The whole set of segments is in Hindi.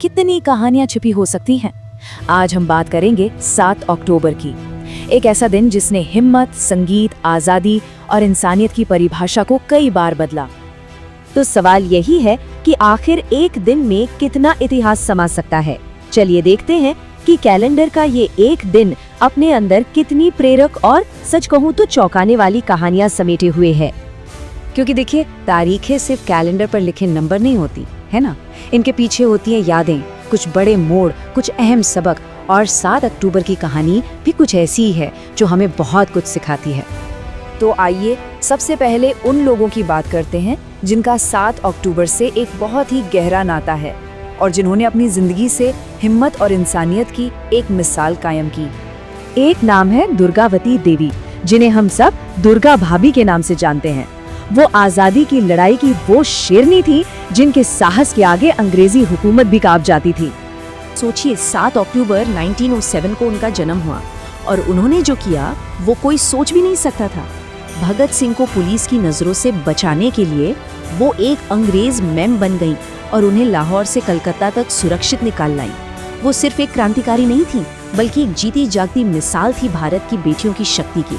कितनी कहानियां छिपी हो सकती हैं। आज हम बात करेंगे 7 अक्टूबर की, एक ऐसा दिन जिसने हिम्मत, संगीत, आजादी और इंसानियत की परिभाषा को कई बार बदला। तो सवाल यही है कि आखिर एक दिन में कितना इतिहास समा सकता है। चलिए देखते हैं कि कैलेंडर का ये एक दिन अपने अंदर कितनी प्रेरक और सच कहूँ तो चौंकाने वाली कहानियां समेटे हुए है। क्योंकि देखिए, तारीखें सिर्फ कैलेंडर पर लिखे नंबर नहीं होती है ना, इनके पीछे होती हैं यादें, कुछ बड़े मोड़, कुछ अहम सबक। और 7 अक्टूबर की कहानी भी कुछ ऐसी ही है जो हमें बहुत कुछ सिखाती है। तो आइए सबसे पहले उन लोगों की बात करते हैं जिनका 7 अक्टूबर से एक बहुत ही गहरा नाता है और जिन्होंने अपनी जिंदगी से हिम्मत और इंसानियत की एक मिसाल कायम की। एक नाम है दुर्गावती देवी, जिन्हें हम सब दुर्गा भाभी के नाम से जानते हैं। वो आजादी की लड़ाई की वो शेरनी थी जिनके साहस के आगे अंग्रेजी हुकूमत भी कांप जाती थी। सोचिए, 7 अक्टूबर 1907 को उनका जन्म हुआ और उन्होंने जो किया वो कोई सोच भी नहीं सकता था। भगत सिंह को पुलिस की नजरों से बचाने के लिए वो एक अंग्रेज मैम बन गई और उन्हें लाहौर से कलकत्ता तक सुरक्षित निकाल लाई। वो सिर्फ एक क्रांतिकारी नहीं थी, बल्कि एक जीती जागती मिसाल थी भारत की बेटियों की शक्ति की।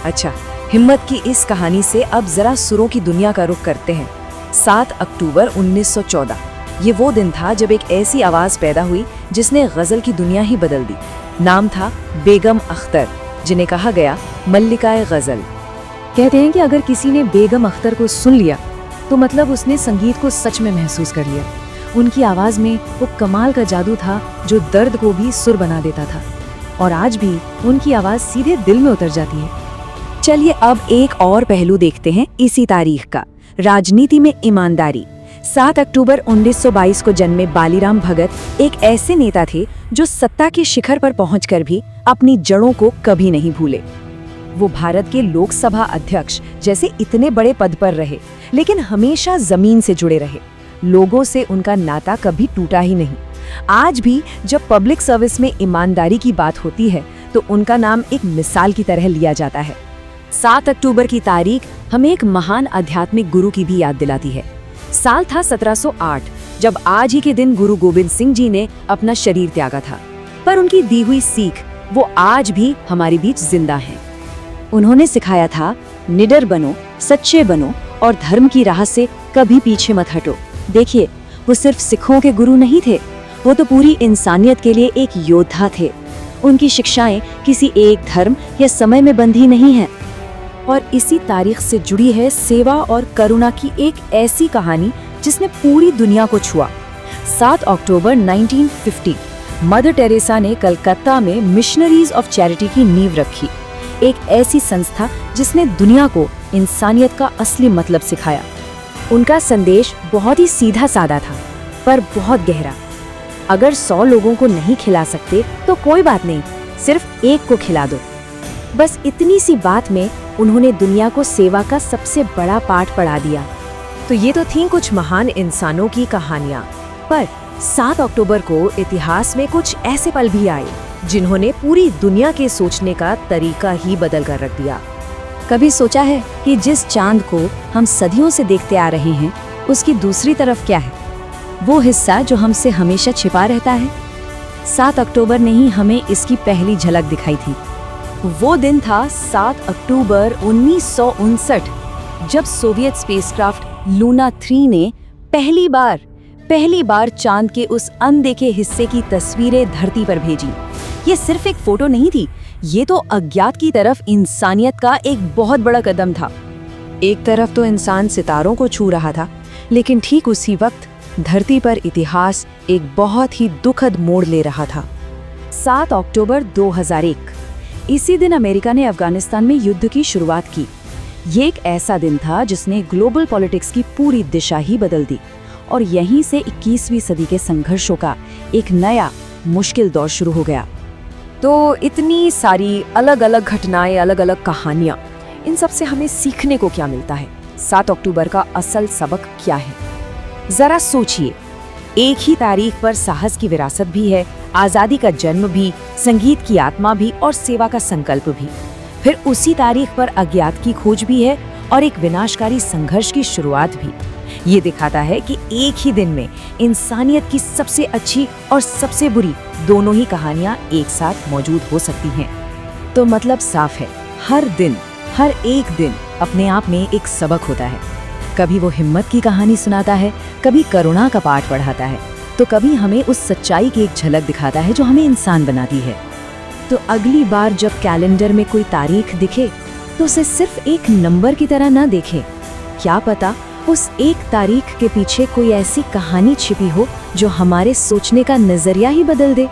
अच्छा, हिम्मत की इस कहानी से अब जरा सुरों की दुनिया का रुख करते हैं। 7 अक्टूबर 1914, ये वो दिन था जब एक ऐसी आवाज पैदा हुई जिसने गजल की दुनिया ही बदल दी। नाम था बेगम अख्तर, जिन्हें कहा गया मल्लिकाए गजल। कहते हैं कि अगर किसी ने बेगम अख्तर को सुन लिया तो मतलब उसने संगीत को सच में महसूस कर लिया। उनकी आवाज में वो कमाल का जादू था जो दर्द को भी सुर बना देता था, और आज भी उनकी आवाज सीधे दिल में उतर जाती है। चलिए अब एक और पहलू देखते हैं इसी तारीख का, राजनीति में ईमानदारी। 7 अक्टूबर 1922 को जन्मे बालीराम भगत एक ऐसे नेता थे जो सत्ता के शिखर पर पहुंचकर भी अपनी जड़ों को कभी नहीं भूले। वो भारत के लोकसभा अध्यक्ष जैसे इतने बड़े पद पर रहे, लेकिन हमेशा जमीन से जुड़े रहे। लोगों से उनका नाता कभी टूटा ही नहीं। आज भी जब पब्लिक सर्विस में ईमानदारी की बात होती है तो उनका नाम एक मिसाल की तरह लिया जाता है। 7 अक्टूबर की तारीख हमें एक महान आध्यात्मिक गुरु की भी याद दिलाती है। साल था 1708, जब आज ही के दिन गुरु गोविंद सिंह जी ने अपना शरीर त्यागा था, पर उनकी दी हुई सीख वो आज भी हमारे बीच जिंदा है। उन्होंने सिखाया था, निडर बनो, सच्चे बनो और धर्म की राह से कभी पीछे मत हटो। देखिए, वो सिर्फ सिखों के गुरु नहीं थे, वो तो पूरी इंसानियत के लिए एक योद्धा थे। उनकी शिक्षाएं किसी एक धर्म या समय में बंधी नहीं है। और इसी तारीख से जुड़ी है सेवा और करुणा की एक ऐसी कहानी जिसने पूरी दुनिया को छुआ। 7 अक्टूबर 1950 मदर टेरेसा ने कलकत्ता में मिशनरीज ऑफ चैरिटी की नींव रखी, एक ऐसी संस्था जिसने दुनिया को इंसानियत का असली मतलब सिखाया। उनका संदेश बहुत ही सीधा साधा था, पर बहुत गहरा। अगर 100 लोगों को नहीं खिला सकते तो कोई बात नहीं, सिर्फ एक को खिला दो। बस इतनी सी बात में उन्होंने दुनिया को सेवा का सबसे बड़ा पाठ पढ़ा दिया। तो ये तो थी कुछ महान इंसानों की कहानियां, पर 7 अक्टूबर को इतिहास में कुछ ऐसे पल भी आए जिन्होंने पूरी दुनिया के सोचने का तरीका ही बदल कर रख दिया। कभी सोचा है कि जिस चांद को हम सदियों से देखते आ रहे हैं, उसकी दूसरी तरफ क्या है? वो हिस्सा जो हमसे हमेशा छिपा रहता है। 7 अक्टूबर ने ही हमें इसकी पहली झलक दिखाई थी। वो दिन था 7 अक्टूबर 1959, जब सोवियत स्पेसक्राफ्ट लूना 3 ने पहली बार चांद के उस अनदेखे हिस्से की तस्वीरें धरती पर भेजी। ये सिर्फ एक फोटो नहीं थी, ये तो अज्ञात की तरफ इंसानियत का एक बहुत बड़ा कदम था। एक तरफ तो इंसान सितारों को छू रहा था, लेकिन ठीक उसी वक्त धरती पर इतिहास एक बहुत ही दुखद मोड़ ले रहा था। 7 अक्टूबर 2001, इसी दिन अमेरिका ने अफगानिस्तान में युद्ध की शुरुआत की। ये एक ऐसा दिन था जिसने ग्लोबल पॉलिटिक्स की पूरी दिशा ही बदल दी, और यहीं से 21वीं सदी के संघर्षों का एक नया मुश्किल दौर शुरू हो गया। तो इतनी सारी अलग अलग घटनाएं, अलग अलग कहानियां, इन सब से हमें सीखने को क्या मिलता है? 7 अक्टूबर का असल सबक क्या है? जरा सोचिए, एक ही तारीख पर साहस की विरासत भी है, आजादी का जन्म भी, संगीत की आत्मा भी और सेवा का संकल्प भी। फिर उसी तारीख पर अज्ञात की खोज भी है और एक विनाशकारी संघर्ष की शुरुआत भी। ये दिखाता है कि एक ही दिन में इंसानियत की सबसे अच्छी और सबसे बुरी दोनों ही कहानियां एक साथ मौजूद हो सकती हैं। तो मतलब साफ है, हर दिन, हर एक दिन अपने आप में एक सबक होता है। कभी वो हिम्मत की कहानी सुनाता है, कभी करुणा का पाठ पढ़ाता है, तो कभी हमें उस सच्चाई की एक झलक दिखाता है जो हमें इंसान बनाती है। तो अगली बार जब कैलेंडर में कोई तारीख दिखे तो उसे सिर्फ एक नंबर की तरह ना देखें। क्या पता उस एक तारीख के पीछे कोई ऐसी कहानी छिपी हो जो हमारे सोचने का नजरिया ही बदल दे।